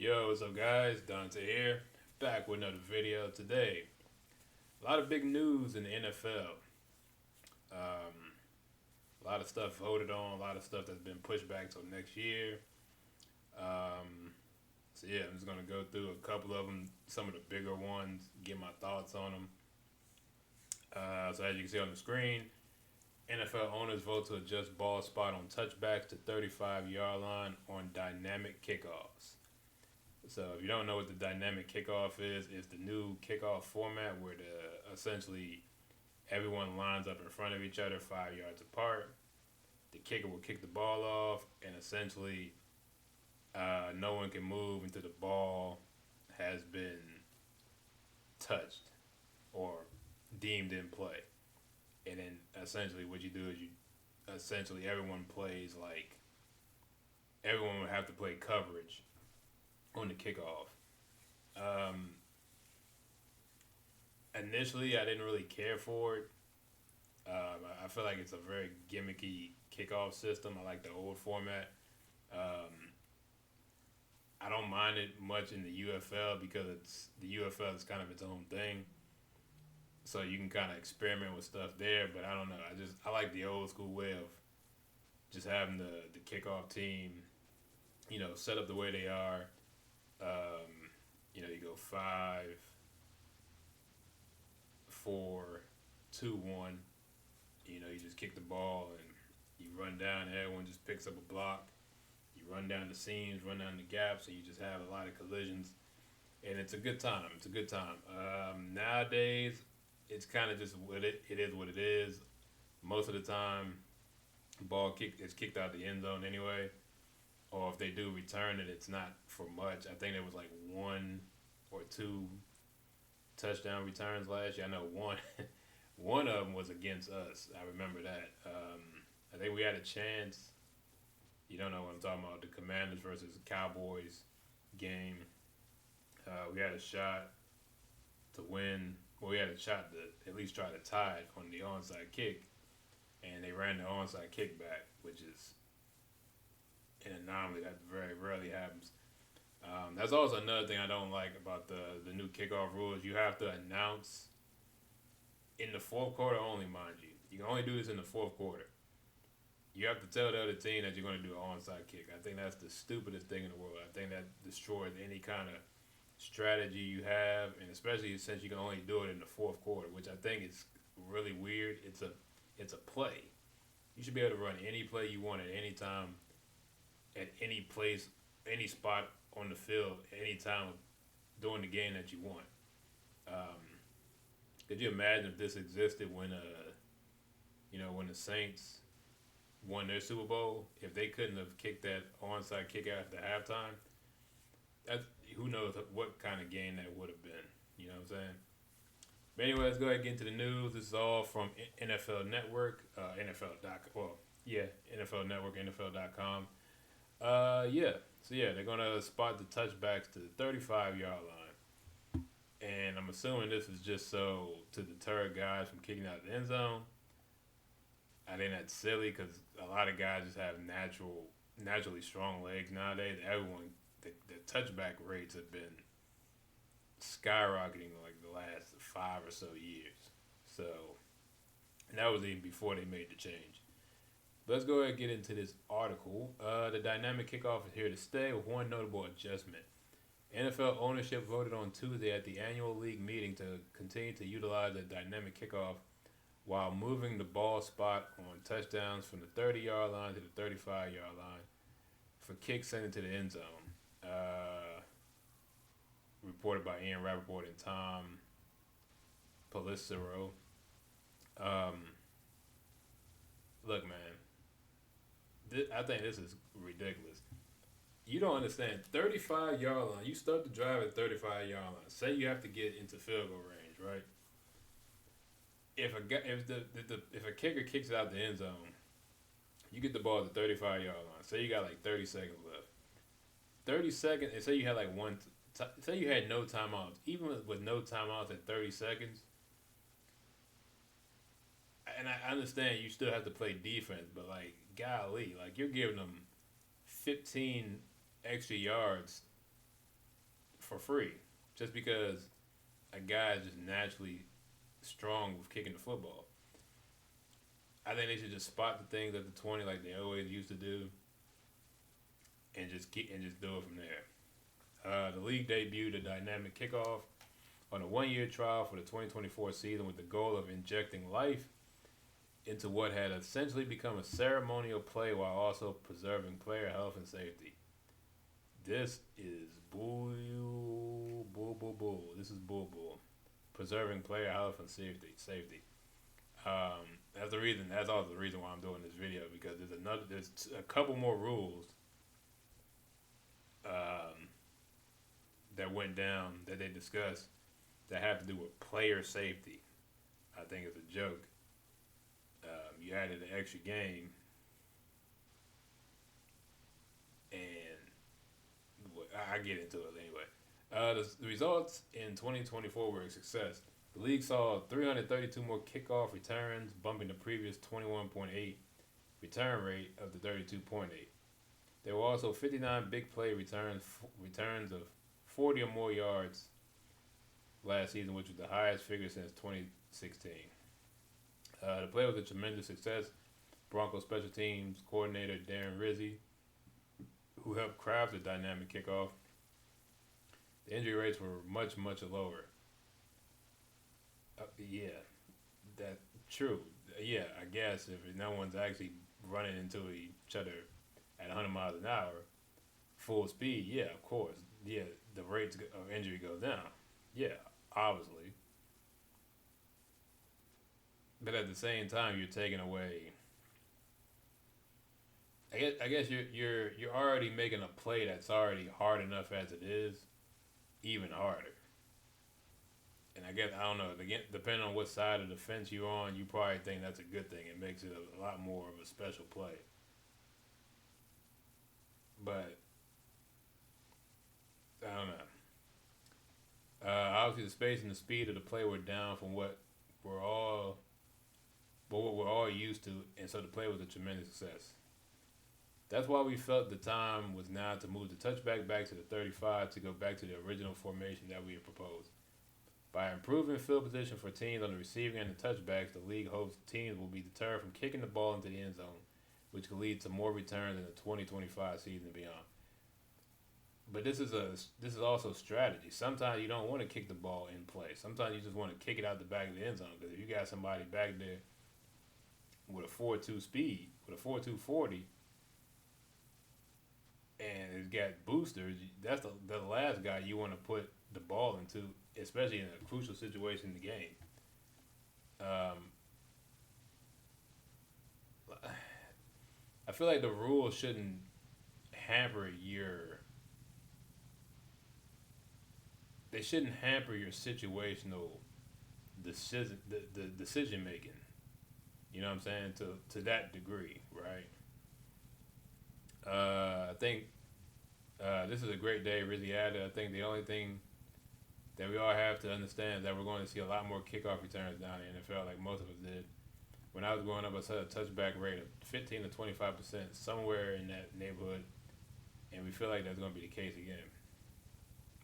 Yo, what's up, guys? Dante here, back with another video today. A lot of big news in the NFL. A lot of stuff voted on, a lot of stuff that's been pushed back till next year. Um, so yeah, I'm just gonna go through a couple of them, some of the bigger ones, get my thoughts on them. So as you can see on the screen, NFL owners vote to adjust ball spot on touchbacks to 35-yard line on dynamic kickoffs. So if you don't know what the dynamic kickoff is, it's the new kickoff format where essentially everyone lines up in front of each other 5 yards apart. The kicker will kick the ball off, and essentially no one can move until the ball has been touched or deemed in play. And then essentially what you do is essentially everyone plays like everyone would have to play coverage on the kickoff. Um, Initially, I didn't really care for it. I feel like it's a very gimmicky kickoff system. I like the old format. Um, I don't mind it much in the UFL because the UFL is kind of its own thing, so you can kind of experiment with stuff there. But I don't know. I like the old school way of just having the kickoff team, set up the way they are. You go 5, 4, 2, 1. You just kick the ball and you run down. And everyone just picks up a block. You run down the seams, run down the gaps, and you just have a lot of collisions. And it's a good time. It's a good time. Nowadays, it's kind of just it is what it is. Most of the time, is kicked out the end zone anyway. Or if they do return it, it's not for much. I think there was like one or two touchdown returns last year. I know one one of them was against us. I remember that. I think we had a chance. You don't know what I'm talking about. The Commanders versus the Cowboys game. We had a shot to win. Well, we had a shot to at least try to tie it on the onside kick, and they ran the onside kick back, which is an anomaly that very rarely happens. That's also another thing I don't like about the new kickoff rules. You have to announce in the fourth quarter only, mind you. You can only do this in the fourth quarter. You have to tell the other team that you're going to do an onside kick. I think that's the stupidest thing in the world. I think that destroys any kind of strategy you have, and especially since you can only do it in the fourth quarter, which I think is really weird. It's a play. You should be able to run any play you want at any time, at any place, any spot on the field, any time during the game that you want. Um, could you imagine if this existed when the Saints won their Super Bowl? If they couldn't have kicked that onside kick after halftime, that who knows what kind of game that would have been. You know what I'm saying? But anyway, let's go ahead and get into the news. This is all from NFL Network, NFL Network, NFL.com. Yeah. So yeah, they're gonna spot the touchbacks to the 35-yard line, and I'm assuming this is just so to deter guys from kicking out of the end zone. I think that's silly because a lot of guys just have naturally strong legs nowadays. The touchback rates have been skyrocketing like the last 5 or so years. So, and that was even before they made the change. Let's go ahead and get into this article. The dynamic kickoff is here to stay with one notable adjustment. NFL ownership voted on Tuesday at the annual league meeting to continue to utilize a dynamic kickoff while moving the ball spot on touchdowns from the 30-yard line to the 35-yard line for kicks sent into the end zone. Reported by Ian Rappaport and Tom Pelissero. Look, man, I think this is ridiculous. You don't understand. 35-yard line. You start the drive at 35-yard line. Say you have to get into field goal range, right? If a kicker kicks out the end zone, you get the ball at the 35-yard line. Say you got like 30 seconds left. 30 seconds, and say you had like say you had no timeouts. Even with no timeouts at 30 seconds, and I understand you still have to play defense, but like, golly, like you're giving them 15 extra yards for free, just because a guy is just naturally strong with kicking the football. I think they should just spot the things at the 20 like they always used to do, and just do it from there. The league debuted a dynamic kickoff on a one-year trial for the 2024 season with the goal of injecting life into what had essentially become a ceremonial play while also preserving player health and safety. This is bull. This is bull. Preserving player health and safety. That's the reason. That's also the reason why I'm doing this video, because there's a couple more rules that went down that they discussed that have to do with player safety. I think it's a joke. You added an extra game, and I get into it anyway. The results in 2024 were a success. The league saw 332 more kickoff returns, bumping the previous 21.8 return rate of the 32.8. There were also 59 big play returns of 40 or more yards last season, which was the highest figure since 2016. The play was a tremendous success. Broncos special teams coordinator Darren Rizzi, who helped craft the dynamic kickoff. The injury rates were much lower. Yeah, that's true. Yeah, I guess if no one's actually running into each other at 100 miles an hour, full speed, yeah, of course. Yeah, the rates of injury goes down. Yeah, obviously. But at the same time, you're taking away. I guess you're already making a play that's already hard enough as it is, even harder. And I guess, I don't know, again, depending on what side of the fence you're on, you probably think that's a good thing. It makes it a lot more of a special play. But I don't know. Obviously, the space and the speed of the play were down from what we're all used to, and so the play was a tremendous success. That's why we felt the time was now to move the touchback back to the 35 to go back to the original formation that we had proposed. By improving field position for teams on the receiving end of touchbacks, the league hopes teams will be deterred from kicking the ball into the end zone, which could lead to more returns in the 2025 season and beyond. But this is also strategy. Sometimes you don't want to kick the ball in play. Sometimes you just want to kick it out the back of the end zone, because if you got somebody back there with a 4.2 speed, with a 4.2 40, and it's got boosters, that's the last guy you want to put the ball into, especially in a crucial situation in the game. I feel like the rules shouldn't hamper your situational the decision making. You know what I'm saying? To that degree, right? I think this is a great day, Rizzy added. I think the only thing that we all have to understand is that we're going to see a lot more kickoff returns down in the NFL, like most of us did. When I was growing up, I saw a touchback rate of 15 to 25%, somewhere in that neighborhood, and we feel like that's going to be the case again.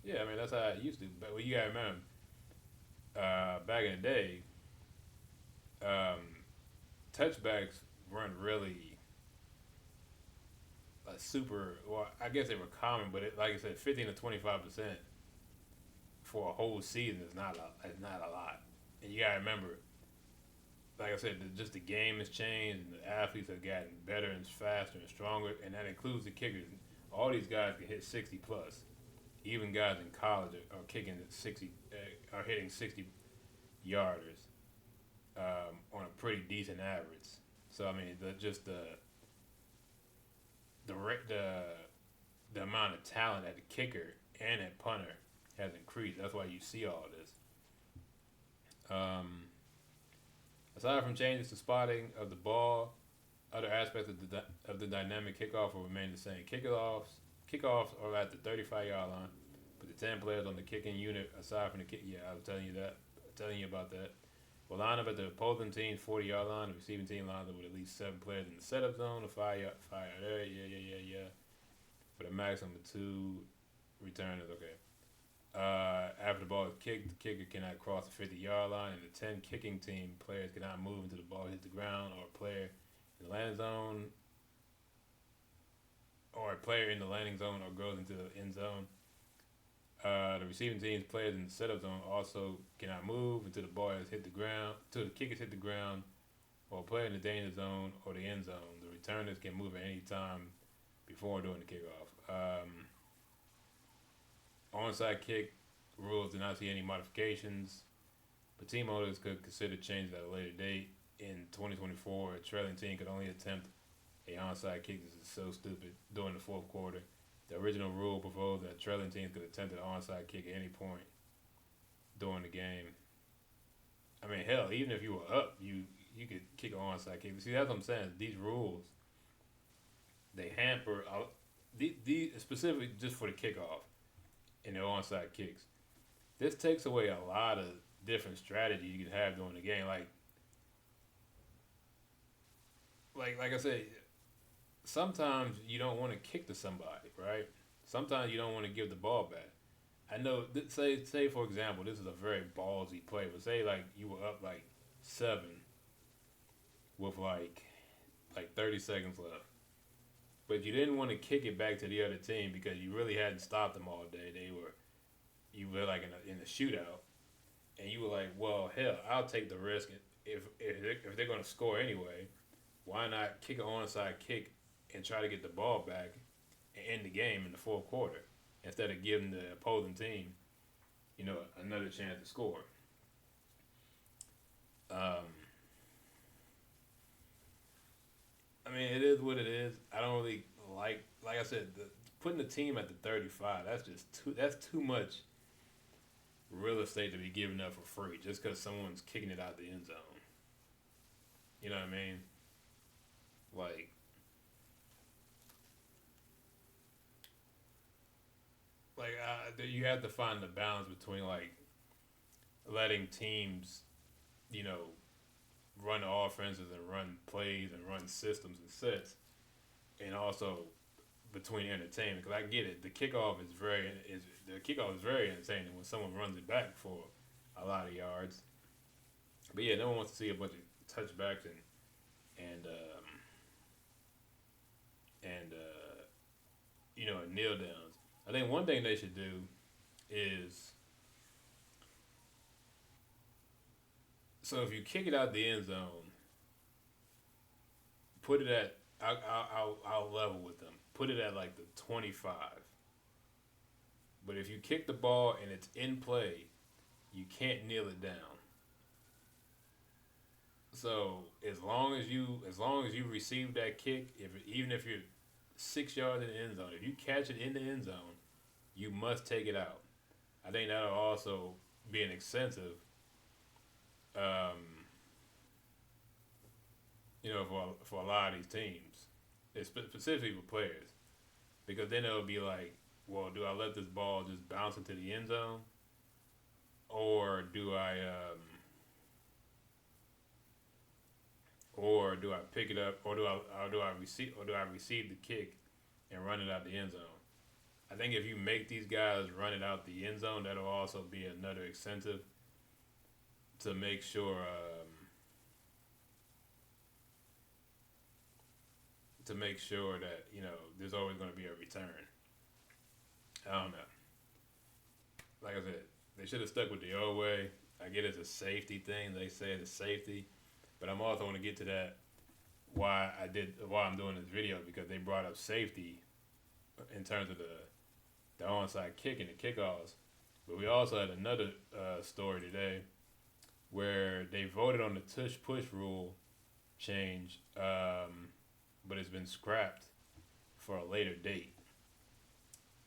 Yeah, I mean, that's how it used to. But you got to remember, back in the day, touchbacks weren't really super. Well, I guess they were common, but like I said, 15 to 25% for a whole season is not a lot. And you got to remember, like I said, just the game has changed, and the athletes have gotten better and faster and stronger, and that includes the kickers. All these guys can hit 60 plus. Even guys in college are kicking at 60, are hitting 60 yarders on a pretty decent average. So I mean, the amount of talent at the kicker and at punter has increased. That's why you see all this. Aside from changes to spotting of the ball, other aspects of the dynamic kickoff will remain the same. Kickoffs are at the 35-yard line, but the 10 players on the kicking unit, aside from the kick, I was telling you about that, will line up at the opposing team's 40-yard line. The receiving team lines up with at least 7 players in the setup zone, the 5-yard area, with a maximum of 2 returners. Okay. After the ball is kicked, the kicker cannot cross the 50-yard line, and the 10 kicking team players cannot move until the ball hits the ground or a player in the landing zone or goes into the end zone. The receiving team's players in the setup zone also cannot move until the ball has hit the ground, until the kickers hit the ground, or a player in the danger zone or the end zone. The returners can move at any time before and during the kickoff. Onside kick rules do not see any modifications, but team owners could consider changes at a later date. In 2024, a trailing team could only attempt a onside kick. This is so stupid. During the fourth quarter, the original rule proposed that trailing teams could attempt an onside kick at any point during the game. I mean, hell, even if you were up, you could kick an onside kick. See, that's what I'm saying. These rules, they hamper these specifically just for the kickoff and the onside kicks. This takes away a lot of different strategy you can have during the game. Like I said, sometimes you don't want to kick to somebody, right? Sometimes you don't want to give the ball back. I know. Say for example, this is a very ballsy play, but say like you were up like 7 with like 30 seconds left, but you didn't want to kick it back to the other team because you really hadn't stopped them all day. You were like in a shootout, and you were like, well, hell, I'll take the risk. If they're going to score anyway, why not kick an onside kick and try to get the ball back and end the game in the fourth quarter instead of giving the opposing team, another chance to score. I mean, it is what it is. I don't really like I said, putting the team at the 35. That's too much real estate to be given up for free just because someone's kicking it out the end zone. You know what I mean? You have to find the balance between letting teams, run offenses and run plays and run systems and sets, and also between entertainment. Because I get it, the kickoff is very entertaining when someone runs it back for a lot of yards. But yeah, no one wants to see a bunch of touchbacks and kneel downs. I think one thing they should do is, so if you kick it out the end zone, put it at I'll level with them. Put it at like the 25. But if you kick the ball and it's in play, you can't kneel it down. So as long as you receive that kick, even if you're 6 yards in the end zone, if you catch it in the end zone, you must take it out. I think that'll also be an incentive, for a lot of these teams, specifically for players, because then it'll be like, well, do I let this ball just bounce into the end zone, or do I pick it up, or do I receive the kick and run it out the end zone? I think if you make these guys run it out the end zone, that'll also be another incentive to make sure that there's always going to be a return. I don't know. Like I said, they should have stuck with the old way. I get it's a safety thing. They say it's safety, but I'm also going to get to that why I'm doing this video, because they brought up safety in terms of the onside kick and the kickoffs. But we also had another story today where they voted on the Tush push rule change, but it's been scrapped for a later date.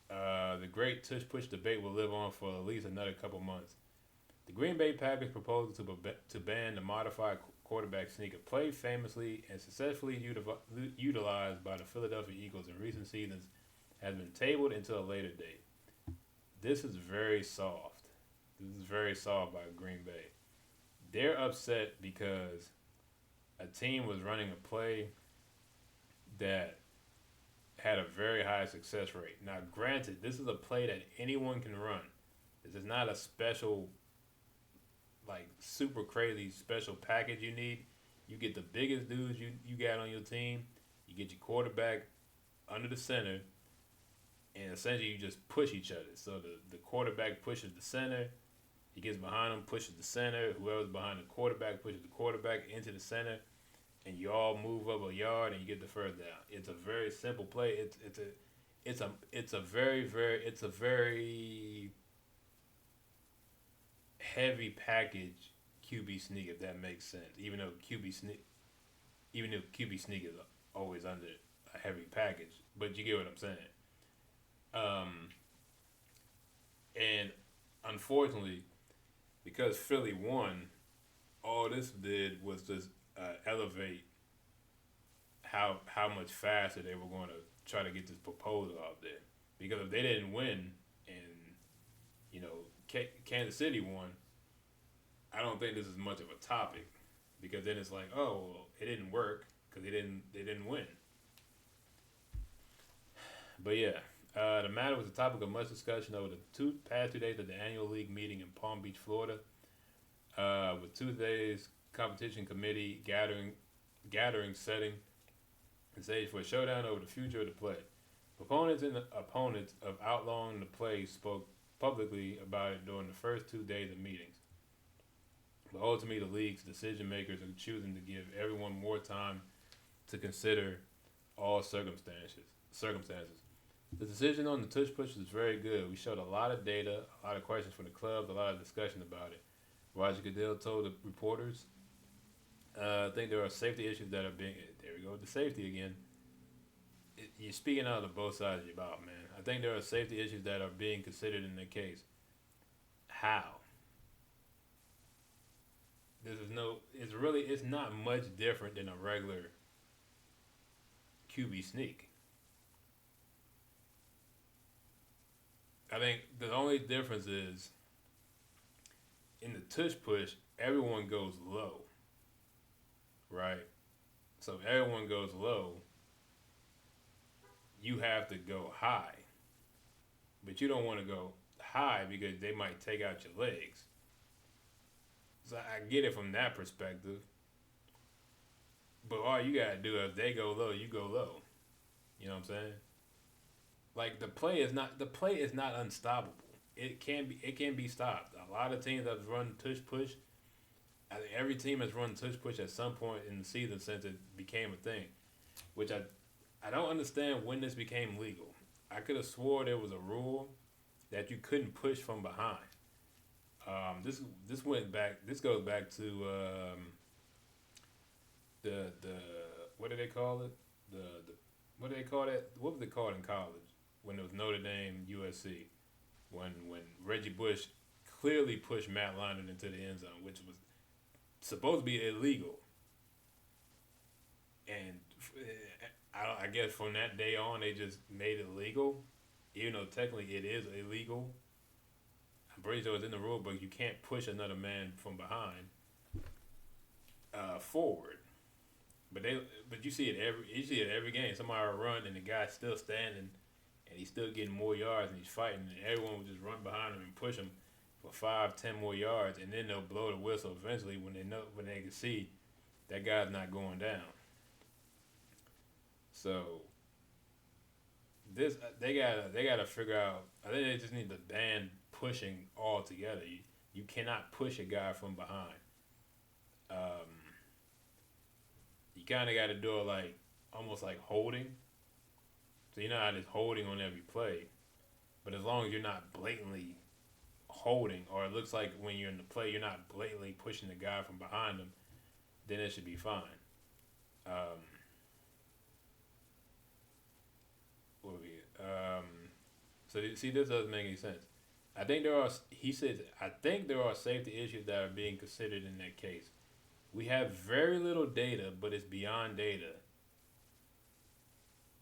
The great Tush push debate will live on for at least another couple months. The Green Bay Packers proposal to ban the modified quarterback sneak, a play famously and successfully utilized by the Philadelphia Eagles in recent seasons, has been tabled until a later date. This is very soft. This is very soft by Green Bay. They're upset because a team was running a play that had a very high success rate. Now, granted, this is a play that anyone can run. This is not a special, like super crazy special package you need. You get the biggest dudes you got on your team. You get your quarterback under the center, and essentially you just push each other. So the quarterback pushes the center. He gets behind him, pushes the center. Whoever's behind the quarterback pushes the quarterback into the center, and you all move up a yard and you get the first down. It's a very simple play. It's a very heavy package QB sneak, if that makes sense. Even though QB sneak is always under a heavy package, but you get what I'm saying. Um, and unfortunately, because Philly won, all this did was just elevate how much faster they were going to try to get this proposal out there. Because if they didn't win and you know Kansas City won, I don't think this is much of a topic. Because then it's like, oh, well, it didn't work because they didn't win. But yeah, the matter was the topic of much discussion over the past 2 days of the annual league meeting in Palm Beach, Florida, with Tuesday's competition committee gathering setting the stage for a showdown over the future of the play. Proponents and opponents of outlawing the play spoke publicly about it during the first 2 days of meetings. But ultimately, the league's decision makers are choosing to give everyone more time to consider all circumstances. The decision on the tush push is very good. We showed a lot of data, a lot of questions from the clubs, a lot of discussion about it. Roger Goodell told the reporters, I think there are safety issues that are being. There we go with the safety again. You're speaking out of both sides of your mouth, man. I think there are safety issues that are being considered in the case. How? It's not much different than a regular QB sneak. I think the only difference is in the tush push, everyone goes low, right? So if everyone goes low, you have to go high. But you don't want to go high because they might take out your legs. So I get it from that perspective. But all you gotta do, if they go low, you go low. You know what I'm saying? Like the play is not unstoppable. It can be stopped. A lot of teams have run tush push. I think every team has run tush push at some point in the season since it became a thing. Which I don't understand when this became legal. I could have swore there was a rule that you couldn't push from behind. This went back. This goes back to the what do they call it? The what do they call that? What was it called in college when it was Notre Dame USC? When Reggie Bush clearly pushed Matt Leinart into the end zone, which was supposed to be illegal, and I guess from that day on they just made it legal, even though technically it is illegal. I'm pretty sure it's in the rule book. You can't push another man from behind forward. But you see it every game. Somebody will run and the guy's still standing, and he's still getting more yards and he's fighting. And everyone will just run behind him and push him for 5-10 more yards, and then they'll blow the whistle eventually when they can see that guy's not going down. So this they gotta figure out. I think they just need to ban pushing altogether. You cannot push a guy from behind. You kind of got to do it like almost like holding. So you're not just holding on every play, but as long as you're not blatantly holding, or it looks like when you're in the play you're not blatantly pushing the guy from behind them, then it should be fine. What would be it? So you see, this doesn't make any sense. I think there are. He says, I think there are safety issues that are being considered in that case. We have very little data, but it's beyond data.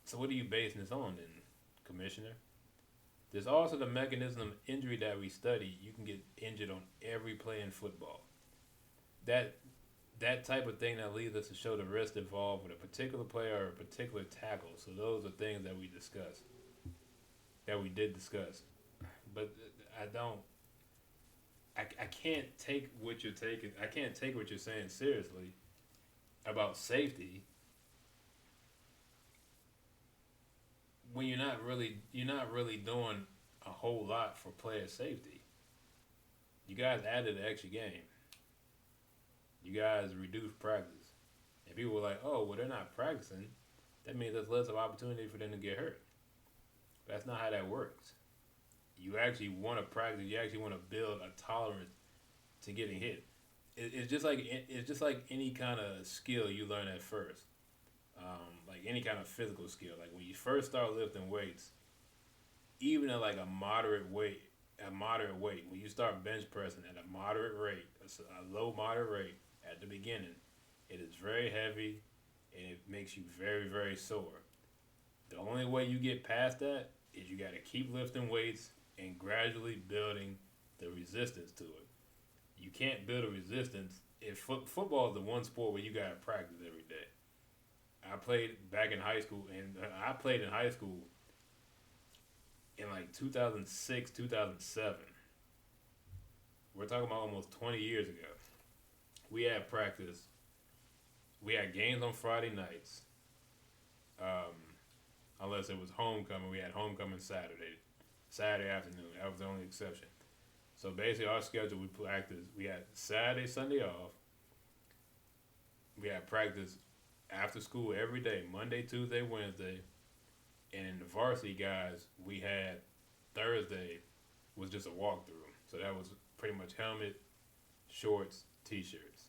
So what are you basing this on then, Commissioner? There's also the mechanism of injury that we study. You can get injured on every play in football. That type of thing that leads us to show the risk involved with a particular player or a particular tackle. So those are things that we did discuss. But I don't. I can't take what you're taking. I can't take what you're saying seriously about safety when you're not really doing a whole lot for player safety. You guys added an extra game. You guys reduced practice, and people were like, "Oh, well, they're not practicing. That means there's less of opportunity for them to get hurt." That's not how that works. You actually want to practice. You actually want to build a tolerance to getting hit. It's just like any kind of skill you learn at first. Like any kind of physical skill. Like when you first start lifting weights, even at like a moderate weight, when you start bench pressing at a moderate rate, a low moderate rate at the beginning, it is very heavy and it makes you very very sore. The only way you get past that is you got to keep lifting weights and gradually building the resistance to it. You can't build a resistance if football is the one sport where you got to practice every day. I played back in high school, and I played in high school in like 2006, 2007. We're talking about almost 20 years ago. We had practice. We had games on Friday nights. Um, Unless it was homecoming, we had homecoming Saturday afternoon. That was the only exception. So basically, our schedule, we practice. We had Saturday, Sunday off. We had practice after school every day, Monday, Tuesday, Wednesday. And in the varsity guys, we had Thursday was just a walkthrough. So that was pretty much helmet, shorts, t-shirts.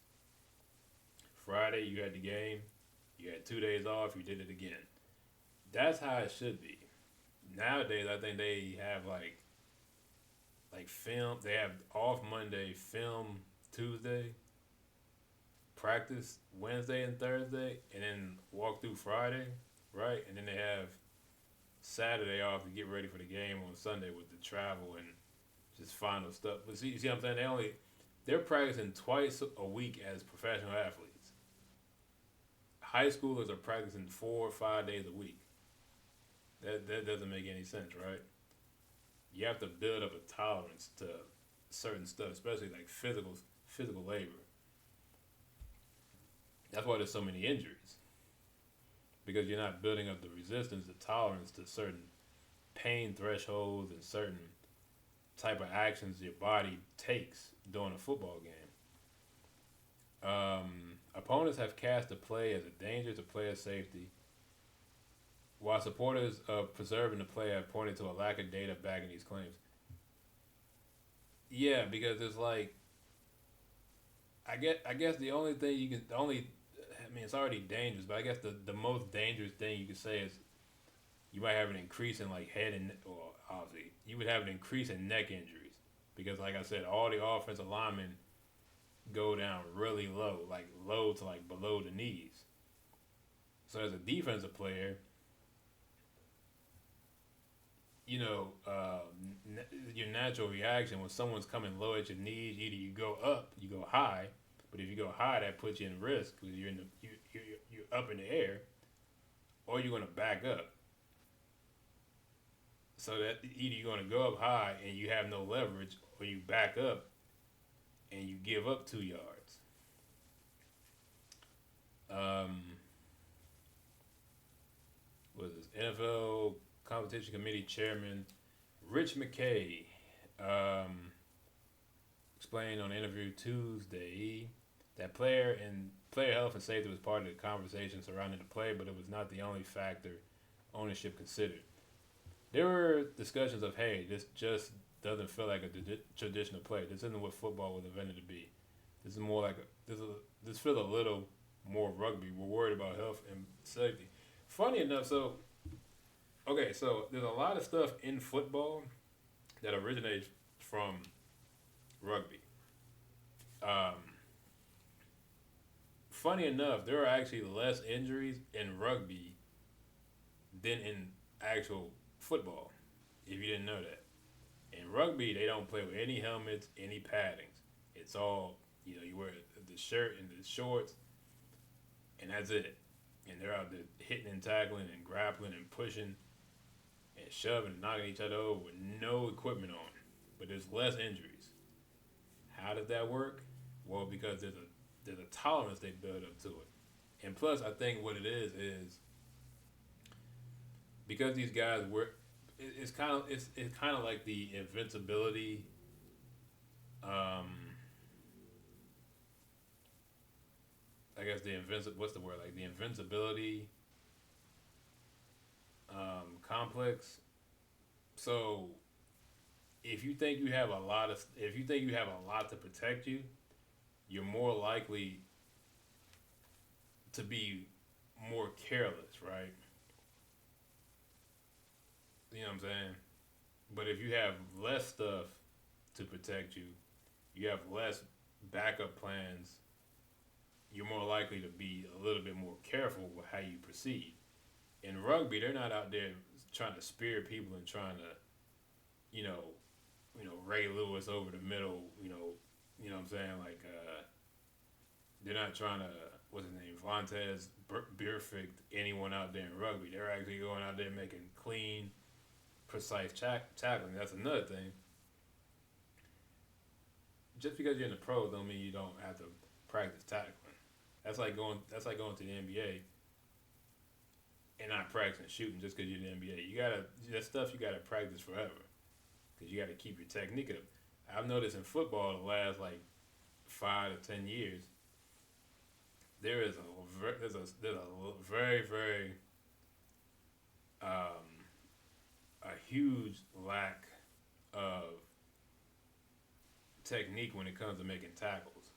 Friday, you had the game. You had 2 days off. You did it again. That's how it should be. Nowadays, I think they have like film. They have off Monday, film Tuesday, practice Wednesday and Thursday, and then walk through Friday, right? And then they have Saturday off to get ready for the game on Sunday with the travel and just final stuff. But see, you see what I'm saying? They're practicing twice a week as professional athletes. High schoolers are practicing 4 or 5 days a week. That doesn't make any sense, right? You have to build up a tolerance to certain stuff, especially like physical labor. That's why there's so many injuries because you're not building up the resistance, the tolerance to certain pain thresholds and certain type of actions your body takes during a football game. Opponents have cast the play as a danger to player safety, while supporters of preserving the play have pointed to a lack of data backing these claims. Yeah, because it's like I guess the only thing you can the only I mean it's already dangerous, but I guess the most dangerous thing you could say is you might have an increase in like head and or obviously you would have an increase in neck injuries because like I said, all the offensive linemen go down really low, like low to like below the knees. So as a defensive player, you know, your natural reaction when someone's coming low at your knees, either you go up, you go high, but if you go high, that puts you in risk because you're up in the air, or you're gonna back up. So that either you're gonna go up high and you have no leverage, or you back up and you give up 2 yards. Um, what is this? NFL Competition Committee Chairman Rich McKay explained on an interview Tuesday that player health and safety was part of the conversation surrounding the play, but it was not the only factor ownership considered. There were discussions of, hey, this just doesn't feel like a traditional play. This isn't what football was invented to be. This is more like this feels a little more rugby. We're worried about health and safety. Funny enough, so there's a lot of stuff in football that originates from rugby. Um, Funny enough, there are actually less injuries in rugby than in actual football, if you didn't know that. In rugby, they don't play with any helmets, any paddings. It's all, you wear the shirt and the shorts, and that's it. And they're out there hitting and tackling and grappling and pushing and shoving and knocking each other over with no equipment on. But there's less injuries. How did that work? Well, because there's a tolerance they build up to it, and plus, I think what it is because these guys were. It's kind of like the invincibility. Um, I guess the what's the word, like the invincibility complex. So if you think you have a lot to protect you, you're more likely to be more careless, right? You know what I'm saying? But if you have less stuff to protect you, you have less backup plans, you're more likely to be a little bit more careful with how you proceed. In rugby, they're not out there trying to spear people and trying to, you know, Ray Lewis over the middle, you know what I'm saying? Like, they're not trying to, what's his name, Vontez Beerfict anyone out there in rugby. They're actually going out there making clean, precise tackling. That's another thing. Just because you're in the pros don't mean you don't have to practice tackling. That's like going to the NBA and not practicing shooting just because you're in the NBA. That stuff you gotta practice forever because you gotta keep your technique up. I've noticed in football the last like 5 to 10 years, there's a very very um, a huge lack of technique when it comes to making tackles.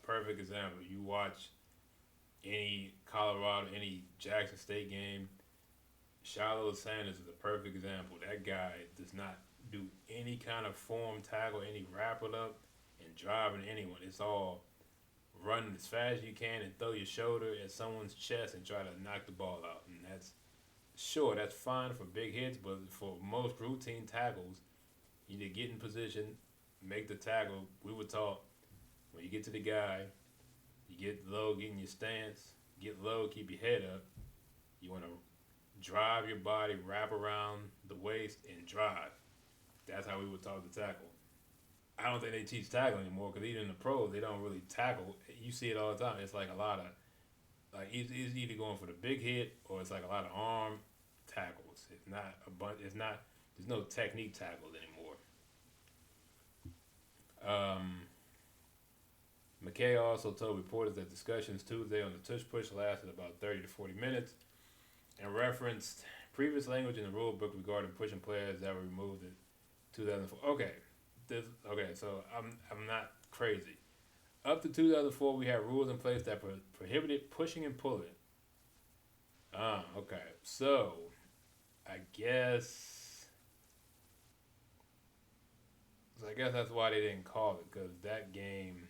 Perfect example. You watch any Colorado, any Jackson State game. Shiloh Sanders is a perfect example. That guy does not do any kind of form tackle, any wrap it up and driving anyone. It's all run as fast as you can and throw your shoulder at someone's chest and try to knock the ball out. And that's fine for big hits, but for most routine tackles, you need to get in position, make the tackle. We were taught when you get to the guy, you get low, get in your stance, get low, keep your head up. You want to drive your body, wrap around the waist, and drive. That's how we were taught to tackle. I don't think they teach tackle anymore because even in the pros, they don't really tackle. You see it all the time. It's like a lot of, like, it's either going for the big hit or it's like a lot of arm tackles. It's not a bunch. It's not. There's no technique tackles anymore. McKay also told reporters that discussions Tuesday on the Tush push lasted about 30 to 40 minutes and referenced previous language in the rule book regarding pushing players that were removed in 2004. Okay, so I'm not crazy. Up to 2004, we had rules in place that prohibited pushing and pulling. Okay. So, I guess that's why they didn't call it, because that game,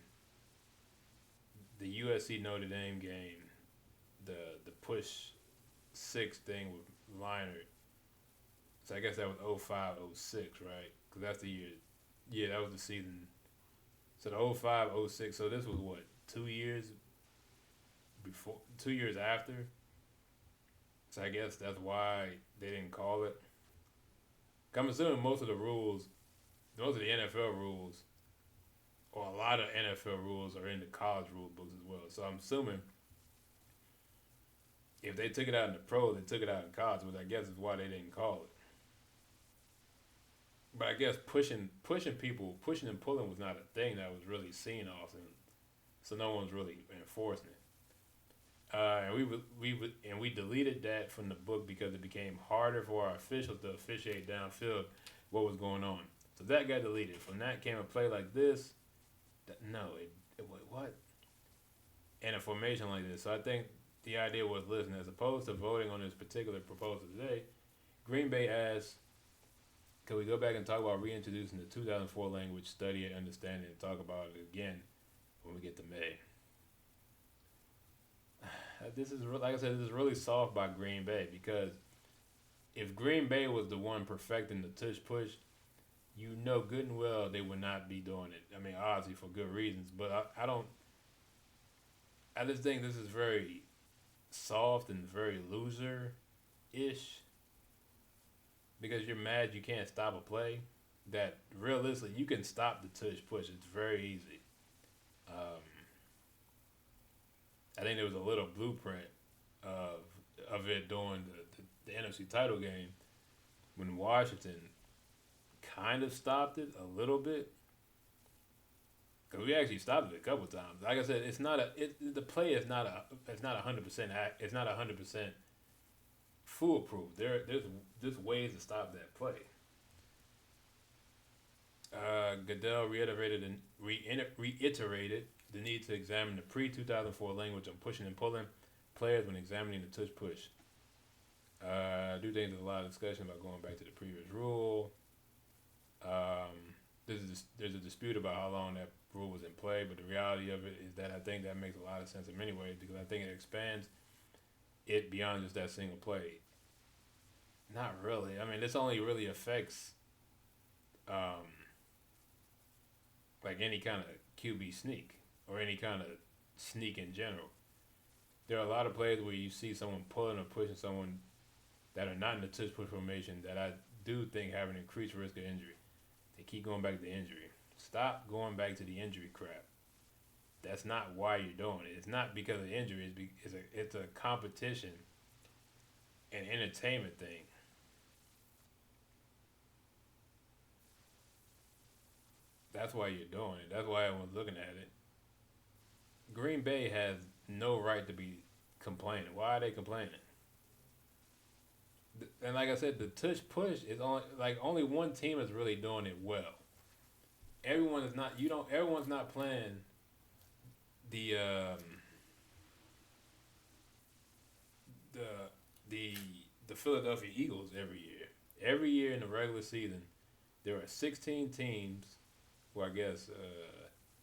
the USC Notre Dame game, the push 6 thing with Leinart. So I guess that was 05, 06, right? Because that's the year. Yeah, that was the season. So the 05, 06. So this was what, 2 years before, 2 years after. So I guess that's why they didn't call it. I'm assuming most of the NFL rules, or a lot of NFL rules, are in the college rule books as well. So I'm assuming if they took it out in the pro, they took it out in college, which I guess is why they didn't call it. But I guess pushing people, pushing and pulling was not a thing that was really seen often, so no one's really enforcing it. And we deleted that from the book because it became harder for our officials to officiate downfield what was going on. So that got deleted. From that came a play like this. What? And a formation like this. So I think the idea was, listen, as opposed to voting on this particular proposal today, Green Bay asked, could we go back and talk about reintroducing the 2004 language, study it, understand it, and talk about it again when we get to May? This is, like I said, this is really soft by Green Bay, because if Green Bay was the one perfecting the tush push, you know good and well they would not be doing it. I mean, obviously for good reasons, but I just think this is very soft and very loser-ish, because you're mad you can't stop a play. that realistically you can stop the tush push. It's very easy. Um, I think there was a little blueprint of it during the NFC title game when Washington kind of stopped it a little bit. Cause we actually stopped it a couple times. Like I said, it's not a the play is not a it's not 100%. It's not 100% foolproof. There's ways to stop that play. Goodell reiterated the need to examine the pre-2004 language on pushing and pulling players when examining the tush push. I do think there's a lot of discussion about going back to the previous rule. There's a dispute about how long that rule was in play, but the reality of it is that I think that makes a lot of sense in many ways because I think it expands it beyond just that single play. Not really. I mean, this only really affects um, like any kind of QB sneak or any kind of sneak in general. There are a lot of plays where you see someone pulling or pushing someone that are not in the tush push formation that I do think have an increased risk of injury. They keep going back to injury. Stop going back to the injury crap. That's not why you're doing it. It's not because of injury. It's a competition and entertainment thing. That's why you're doing it. That's why everyone's looking at it. Green Bay has no right to be complaining. Why are they complaining? And like I said, the tush push is only one team is really doing it well. Everyone is not. You don't. Everyone's not playing the the the the Philadelphia Eagles every year. Every year in the regular season, there are 16 teams. Well, I guess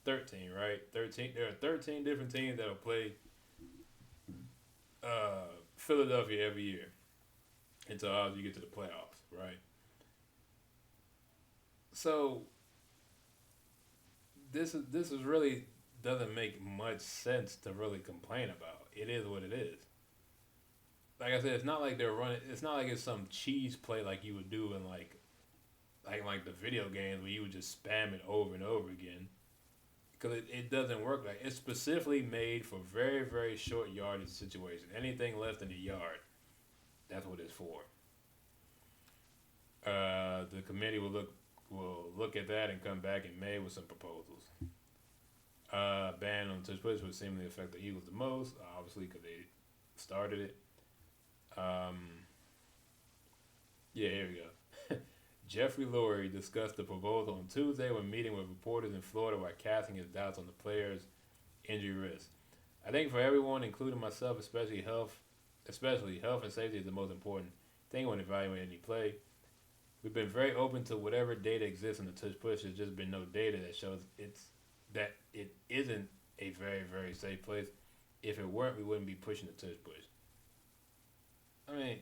13, right? 13. There are 13 different teams that'll play Philadelphia every year until you get to the playoffs, right? So this is really doesn't make much sense to really complain about. It is what it is. Like I said, it's not like they're running. It's not like it's some cheese play like you would do in like the video games where you would just spam it over and over again. Because it doesn't work like it's specifically made for very very short yardage situations. Anything less than a yard, that's what it's for. The committee will look at that and come back in May with some proposals. Ban on touch push would seemingly affect the Eagles the most, obviously because they started it. Um, yeah, here we go. Jeffrey Lurie discussed the proposal on Tuesday when meeting with reporters in Florida while casting his doubts on the players' injury risk. I think for everyone, including myself, especially health and safety is the most important thing when evaluating any play. We've been very open to whatever data exists in the tush push. There's just been no data that shows that it isn't a very, very safe place. If it weren't, we wouldn't be pushing the tush push. I mean,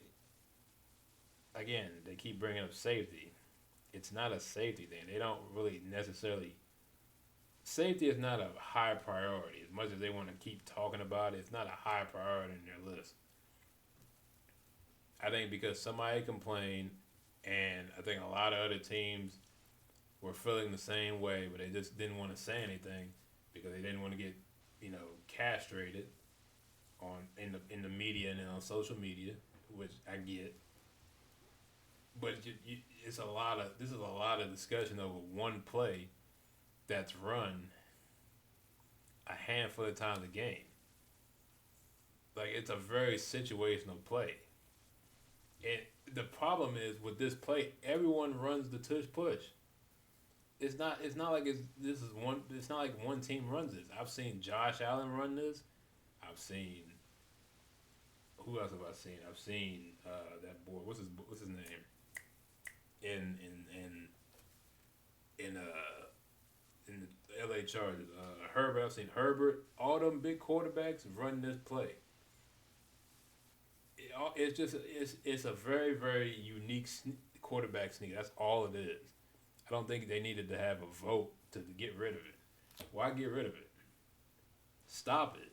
again, they keep bringing up safety. It's not a safety thing. They don't really necessarily. Safety is not a high priority. As much as they want to keep talking about it, it's not a high priority in their list. I think because somebody complained, and I think a lot of other teams were feeling the same way, but they just didn't want to say anything because they didn't want to get, castrated in the media and on social media, which I get. But this is a lot of discussion over one play that's run a handful of times a game. Like it's a very situational play. And the problem is with this play, everyone runs the tush push. It's not like it's not like one team runs this. I've seen Josh Allen run this. I've seen who else have I seen? I've seen that boy. What's his name? In the LA Chargers. Herbert. I've seen Herbert. All them big quarterbacks run this play. It's a very very unique quarterback sneak. That's all it is. I don't think they needed to have a vote to get rid of it. Why get rid of it? Stop it.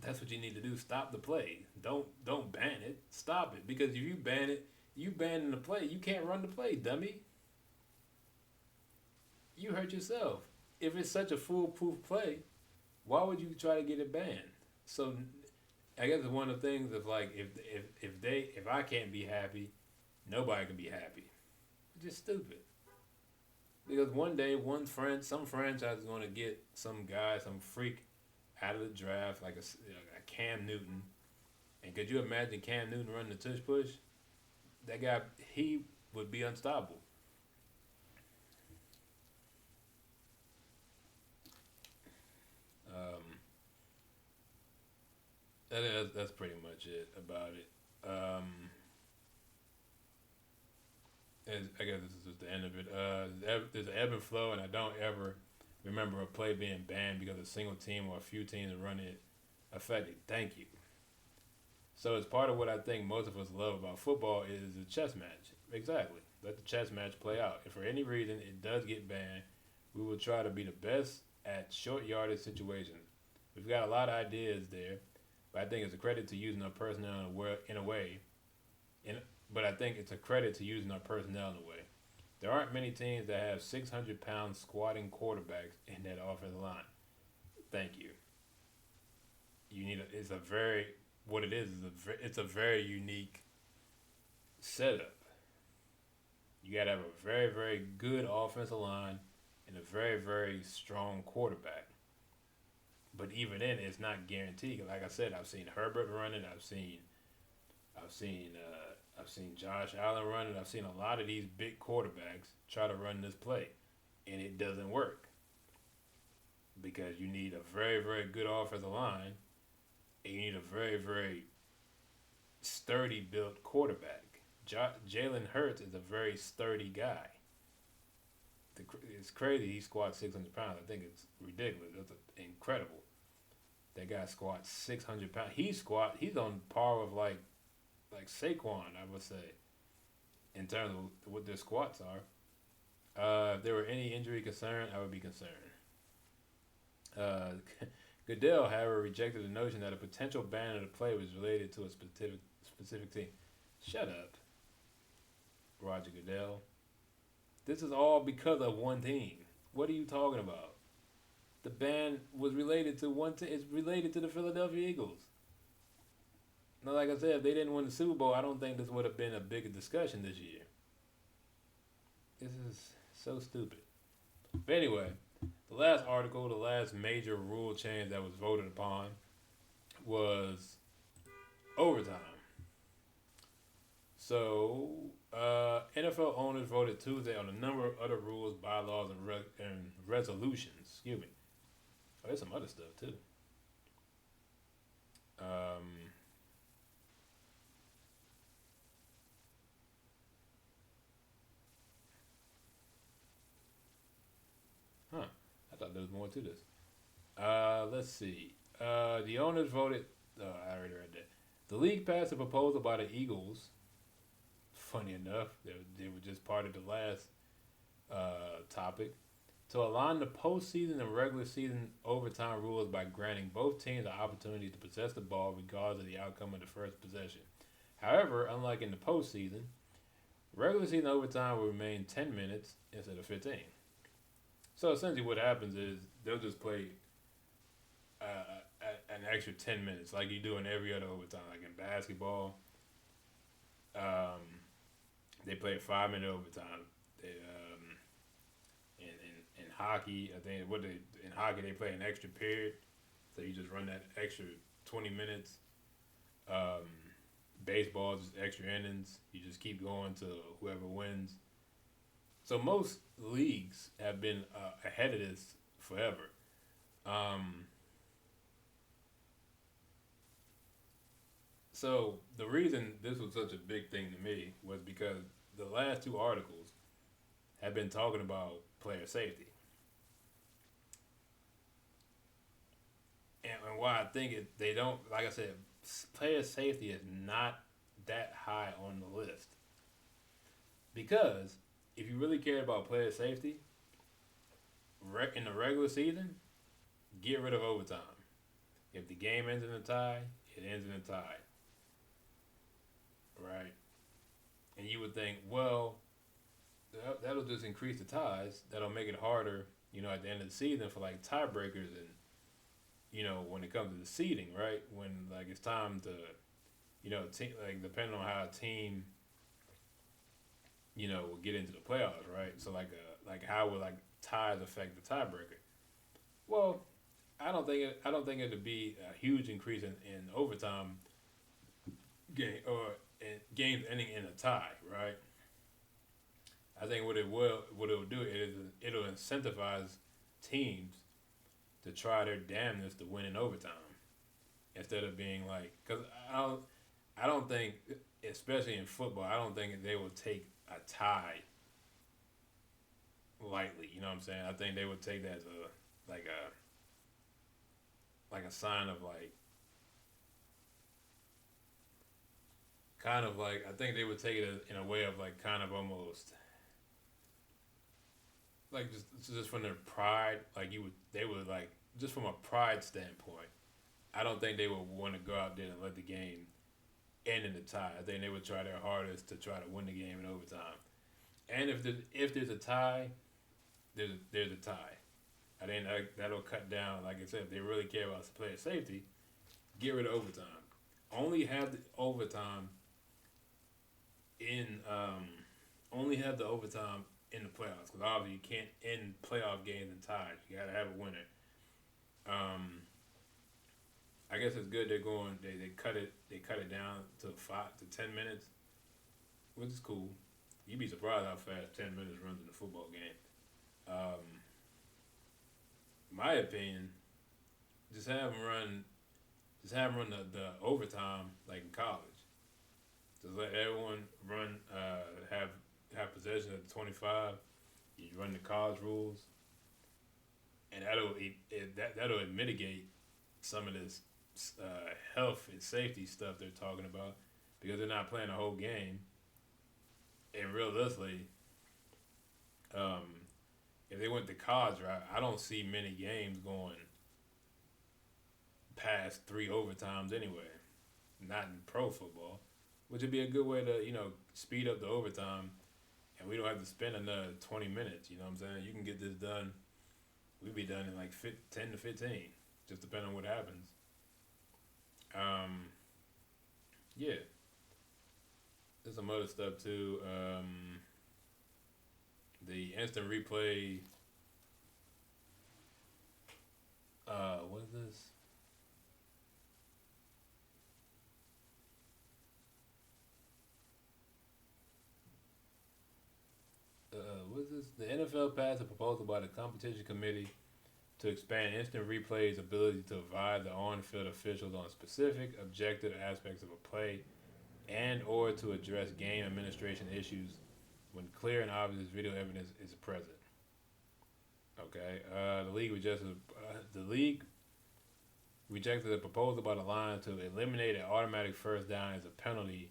That's what you need to do. Stop the play. Don't ban it. Stop it. Because if you ban it, you banning the play. You can't run the play, dummy. you hurt yourself. If it's such a foolproof play, why would you try to get it banned? So I guess it's one of the things of like if I can't be happy, nobody can be happy. It's just stupid. Because one day, some franchise is going to get some guy, some freak out of the draft, like a Cam Newton. And could you imagine Cam Newton running the tush push? That guy, he would be unstoppable. Um, that's pretty much it about it. I guess this is just the end of it. There's an ebb and flow, and I don't ever remember a play being banned because a single team or a few teams running it affected. Thank you. So it's part of what I think most of us love about football is the chess match. Exactly. Let the chess match play out. If for any reason it does get banned, we will try to be the best at short yardage situations. We've got a lot of ideas there, but I think it's a credit to using our personnel in a way. In, but I think it's a credit to using our personnel in a way. There aren't many teams that have 600-pound squatting quarterbacks in that offensive line. Thank you. It's a very what it is it's a very unique setup. You got to have a very, very good offensive line and a very, very strong quarterback. But even then, it's not guaranteed. Like I said, I've seen Herbert running. I've seen, I've seen Josh Allen running. I've seen a lot of these big quarterbacks try to run this play, and it doesn't work because you need a very, very good offensive line, and you need a very, very sturdy built quarterback. Jalen Hurts is a very sturdy guy. It's crazy he squats 600 pounds. I think it's ridiculous. That's incredible. That guy squats 600 pounds. He's on par with like Saquon, I would say, in terms of what their squats are. If there were any injury concern, I would be concerned. Goodell, however, rejected the notion that a potential ban of the play was related to a specific team. Shut up, Roger Goodell. This is all because of one team. What are you talking about? The ban was related to one team. It's related to the Philadelphia Eagles. Now, like I said, if they didn't win the Super Bowl, I don't think this would have been a bigger discussion this year. This is so stupid. But anyway, the last major rule change that was voted upon was overtime. So, NFL owners voted Tuesday on a number of other rules, bylaws, and resolutions. Excuse me. Oh, there's some other stuff too. I thought there was more to this. Let's see. The owners voted. I already read that. The league passed a proposal by the Eagles. Funny enough, they were just part of the last topic, to align the postseason and regular season overtime rules by granting both teams the opportunity to possess the ball regardless of the outcome of the first possession. However, unlike in the postseason, regular season overtime will remain 10 minutes instead of 15. So essentially what happens is they'll just play an extra 10 minutes like you do in every other overtime. Like in basketball, they play a 5-minute overtime. In hockey, I think in hockey they play an extra period, so you just run that extra 20 minutes. Baseball just extra innings. You just keep going to whoever wins. So most leagues have been ahead of this forever. So the reason this was such a big thing to me was because the last two articles have been talking about player safety. And why I think they don't, like I said, player safety is not that high on the list. Because if you really care about player safety, in the regular season, get rid of overtime. If the game ends in a tie, it ends in a tie. Right? And you would think, well, that'll just increase the ties. That'll make it harder, at the end of the season for like tiebreakers and when it comes to the seeding, right? When like it's time to, like depending on how a team, will get into the playoffs, right? So like how will like ties affect the tiebreaker? Well, I don't think it'd be a huge increase in overtime game or in games ending in a tie, right? I think what it will do is it'll incentivize teams to try their damnedest to win in overtime instead of being like, because I don't think, especially in football, I don't think they will take a tie lightly. You know what I'm saying? I think they would take that as like a like a sign of like kind of like I think they would take it in a way of like kind of almost like just from their pride, like they would like just from a pride standpoint. I don't think they would want to go out there and let the game end in a tie. I think they would try their hardest to try to win the game in overtime. And if there's a tie, there's a tie. I think that'll cut down. Like I said, if they really care about player safety, get rid of overtime. Only have the overtime in only have the overtime in the playoffs because obviously you can't end playoff games in ties. You gotta have a winner. Um, I guess it's good they're going. They cut it down to 5 to 10 minutes, which is cool. You'd be surprised how fast 10 minutes runs in a football game. My opinion, just have them run, the overtime like in college. Just let everyone run, have possession at the 25. You run the college rules, and that'll mitigate some of this health and safety stuff they're talking about because they're not playing the whole game. And realistically, um, if they went the college route, I don't see many games going past 3 overtimes anyway. Not in pro football, which would be a good way to speed up the overtime, and we don't have to spend another 20 minutes. You know what I'm saying? You can get this done. We'd be done in like 10 to 15, just depending on what happens. Um, yeah, there's some other stuff too. The instant replay. What is this? What is this? The NFL passed a proposal by the competition committee to expand instant replay's ability to advise the on-field officials on specific objective aspects of a play and or to address game administration issues when clear and obvious video evidence is present. Okay, the league rejected a proposal by the Lions to eliminate an automatic first down as a penalty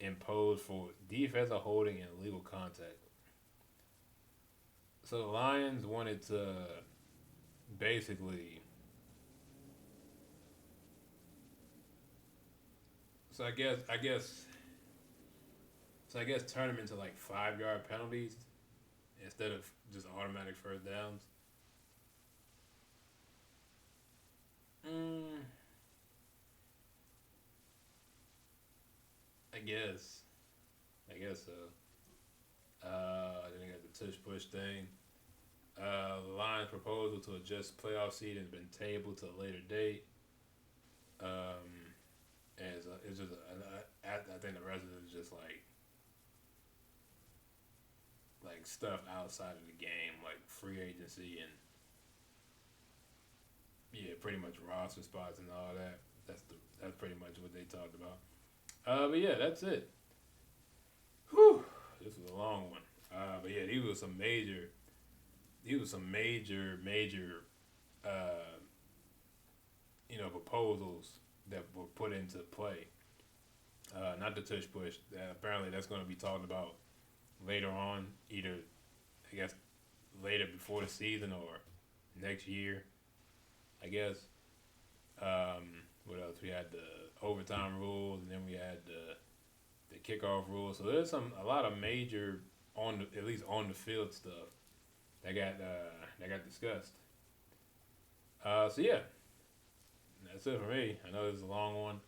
imposed for defensive holding and illegal contact. So the Lions wanted to basically. So I guess turn them into like 5 yard penalties instead of just automatic first downs. Mm, I guess. I guess so. Then you got the tush push thing. The Lions' proposal to adjust playoff seed has been tabled to a later date. Um, and it's just, I think the rest of it is just like stuff outside of the game, like free agency and yeah, pretty much roster spots and all that. That's pretty much what they talked about. But yeah, that's it. Whew, this was a long one. But yeah, these were some major, uh, proposals that were put into play. Not the tush push. Apparently, that's going to be talked about later on, either I guess later before the season or next year. I guess. What else? We had the overtime rules, and then we had the kickoff rules. So there's a lot of major at least on the field stuff that got discussed. So yeah, that's it for me. I know this is a long one.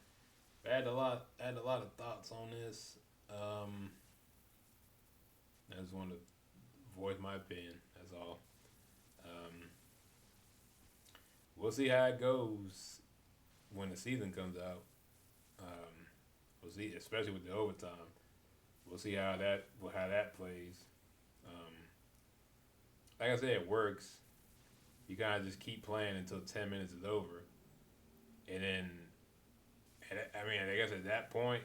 I had a lot of thoughts on this. I just want to voice my opinion. That's all. Um, we'll see how it goes when the season comes out. Um, we'll see, especially with the overtime. We'll see how that plays. Um, like I said, it works. You kind of just keep playing until 10 minutes is over, and then, I mean, I guess at that point,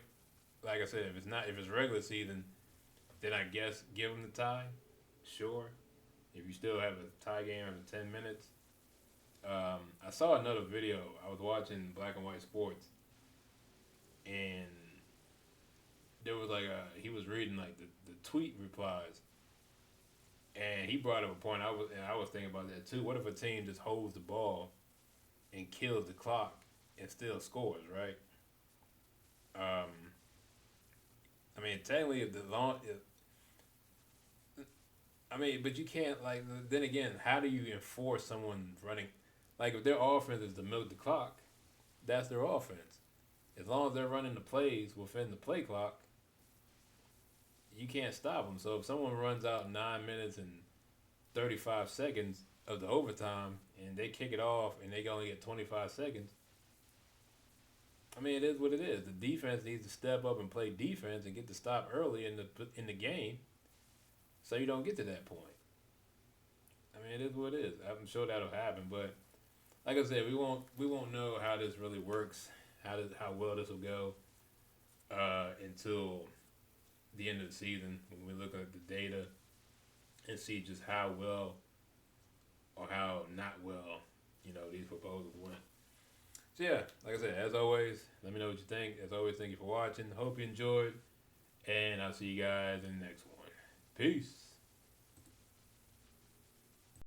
like I said, if it's regular season, then I guess give them the tie. Sure. If you still have a tie game after 10 minutes. I saw another video. I was watching Black and White Sports, and there was he was reading like the tweet replies, and he brought up a point. I was thinking about that too. What if a team just holds the ball and kills the clock and still scores, right? Um, I mean, technically, I mean, but you can't like. Then again, how do you enforce someone running? Like if their offense is to milk the clock, that's their offense. As long as they're running the plays within the play clock, you can't stop them. So if someone runs out 9 minutes and 35 seconds of the overtime and they kick it off and they only get 25 seconds, I mean, it is what it is. The defense needs to step up and play defense and get the stop early in the game, so you don't get to that point. I mean, it is what it is. I'm sure that'll happen, but like I said, we won't know how this really works, how well this will go, until the end of the season when we look at the data and see just how well or how not well these proposals went. So yeah, like I said, as always, let me know what you think. As always, thank you for watching. Hope you enjoyed, and I'll see you guys in the next one. Peace.